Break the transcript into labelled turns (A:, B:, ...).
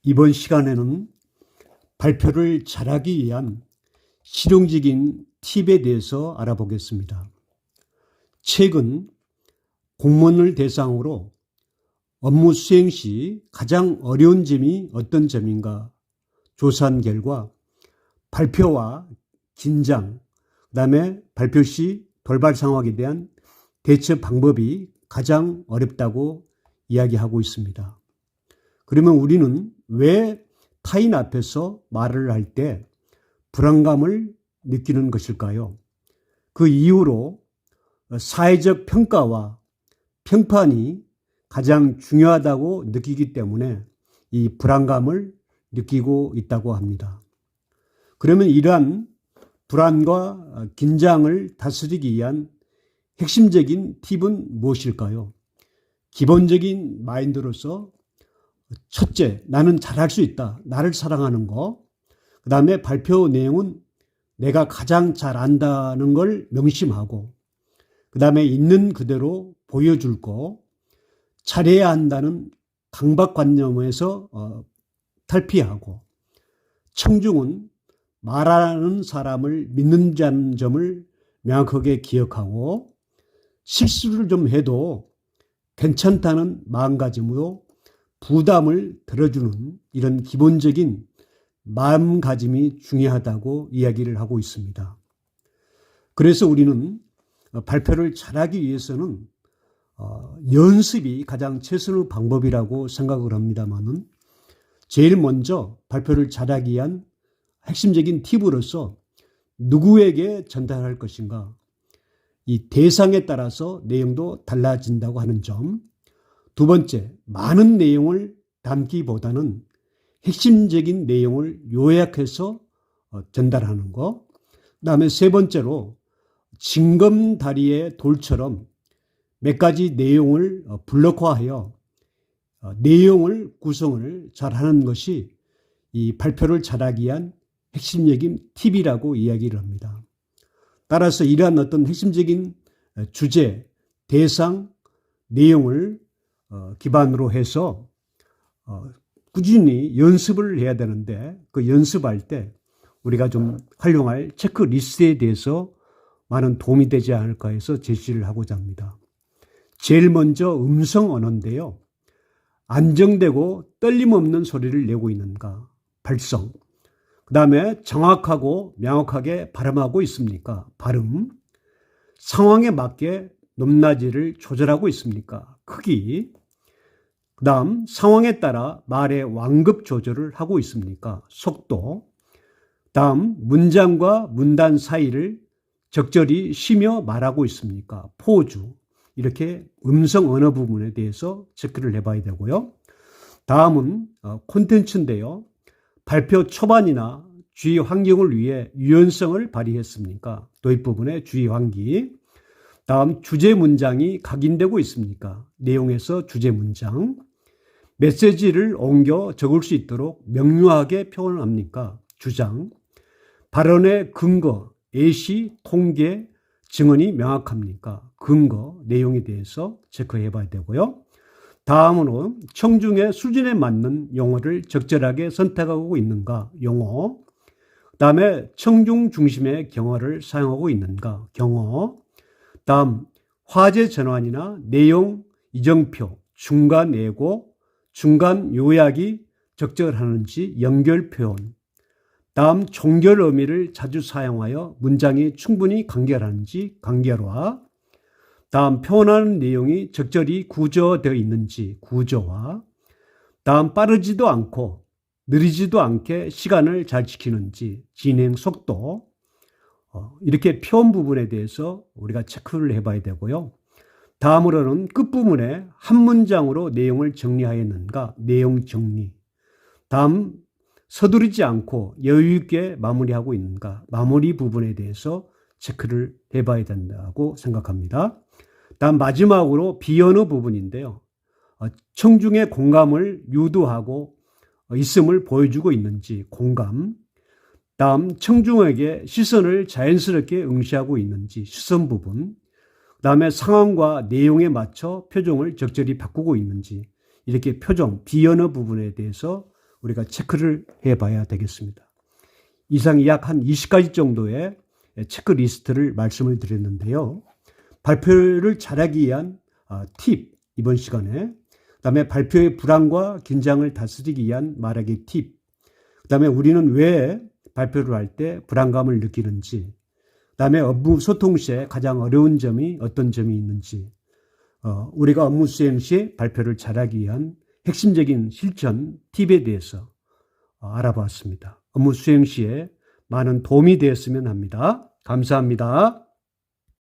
A: 이번 시간에는 발표를 잘하기 위한 실용적인 팁에 대해서 알아보겠습니다. 최근 공무원을 대상으로 업무 수행 시 가장 어려운 점이 어떤 점인가 조사한 결과 발표와 긴장, 그다음에 발표 시 돌발 상황에 대한 대처 방법이 가장 어렵다고 이야기하고 있습니다. 그러면 우리는 왜 타인 앞에서 말을 할 때 불안감을 느끼는 것일까요? 그 이유로 사회적 평가와 평판이 가장 중요하다고 느끼기 때문에 이 불안감을 느끼고 있다고 합니다. 그러면 이러한 불안과 긴장을 다스리기 위한 핵심적인 팁은 무엇일까요? 기본적인 마인드로서 첫째, 나는 잘할 수 있다. 나를 사랑하는 거. 그 다음에 발표 내용은 내가 가장 잘 안다는 걸 명심하고, 그 다음에 있는 그대로 보여줄 거, 잘해야 한다는 강박관념에서 탈피하고, 청중은 말하는 사람을 믿는다는 점을 명확하게 기억하고, 실수를 좀 해도 괜찮다는 마음가짐으로 부담을 덜어주는 이런 기본적인 마음가짐이 중요하다고 이야기를 하고 있습니다. 그래서 우리는 발표를 잘하기 위해서는 연습이 가장 최선의 방법이라고 생각을 합니다만은 제일 먼저 발표를 잘하기 위한 핵심적인 팁으로서 누구에게 전달할 것인가, 이 대상에 따라서 내용도 달라진다고 하는 점. 두 번째, 많은 내용을 담기보다는 핵심적인 내용을 요약해서 전달하는 것. 그다음에 세 번째로 징검다리의 돌처럼 몇 가지 내용을 블록화하여 내용을 구성을 잘하는 것이 이 발표를 잘하기 위한 핵심적인 팁이라고 이야기를 합니다. 따라서 이러한 어떤 핵심적인 주제, 대상, 내용을 기반으로 해서 꾸준히 연습을 해야 되는데, 그 연습할 때 우리가 좀 활용할 체크리스트에 대해서 많은 도움이 되지 않을까 해서 제시를 하고자 합니다. 제일 먼저 음성 언어인데요. 안정되고 떨림 없는 소리를 내고 있는가, 발성. 그 다음에 정확하고 명확하게 발음하고 있습니까, 발음. 상황에 맞게 높낮이를 조절하고 있습니까, 크기. 그 다음 상황에 따라 말의 완급 조절을 하고 있습니까, 속도. 다음 문장과 문단 사이를 적절히 쉬며 말하고 있습니까, 포즈. 이렇게 음성 언어 부분에 대해서 체크를 해봐야 되고요. 다음은 콘텐츠인데요. 발표 초반이나 주의 환경을 위해 유연성을 발휘했습니까, 도입 부분의 주의 환기. 다음 주제 문장이 각인되고 있습니까, 내용에서 주제 문장. 메시지를 옮겨 적을 수 있도록 명료하게 표현합니까, 주장. 발언의 근거, 예시, 통계, 증언이 명확합니까, 근거, 내용에 대해서 체크해 봐야 되고요. 다음으로 청중의 수준에 맞는 용어를 적절하게 선택하고 있는가, 용어. 다음에 청중 중심의 경어를 사용하고 있는가, 경어. 다음 화제 전환이나 내용 이정표, 중간 예고, 중간 요약이 적절하는지 연결 표현. 다음 종결 의미를 자주 사용하여 문장이 충분히 간결하는지 간결화. 다음 표현하는 내용이 적절히 구조되어 있는지 구조화. 다음 빠르지도 않고 느리지도 않게 시간을 잘 지키는지 진행 속도. 이렇게 표현 부분에 대해서 우리가 체크를 해봐야 되고요. 다음으로는 끝부분에 한 문장으로 내용을 정리하였는가, 내용 정리. 다음 서두르지 않고 여유 있게 마무리하고 있는가, 마무리 부분에 대해서 체크를 해봐야 된다고 생각합니다. 다음 마지막으로 비언어 부분인데요. 청중의 공감을 유도하고 있음을 보여주고 있는지 공감. 다음 청중에게 시선을 자연스럽게 응시하고 있는지 시선 부분. 그 다음에 상황과 내용에 맞춰 표정을 적절히 바꾸고 있는지, 이렇게 표정, 비언어 부분에 대해서 우리가 체크를 해봐야 되겠습니다. 이상 약 한 20가지 정도의 체크리스트를 말씀을 드렸는데요. 발표를 잘하기 위한 팁, 이번 시간에. 그다음에 발표의 불안과 긴장을 다스리기 위한 말하기 팁. 그다음에 우리는 왜 발표를 할 때 불안감을 느끼는지. 그다음에 업무 소통 시에 가장 어려운 점이 어떤 점이 있는지. 우리가 업무 수행 시 발표를 잘하기 위한 핵심적인 실천 팁에 대해서 알아봤습니다. 업무 수행 시에 많은 도움이 되었으면 합니다. 감사합니다.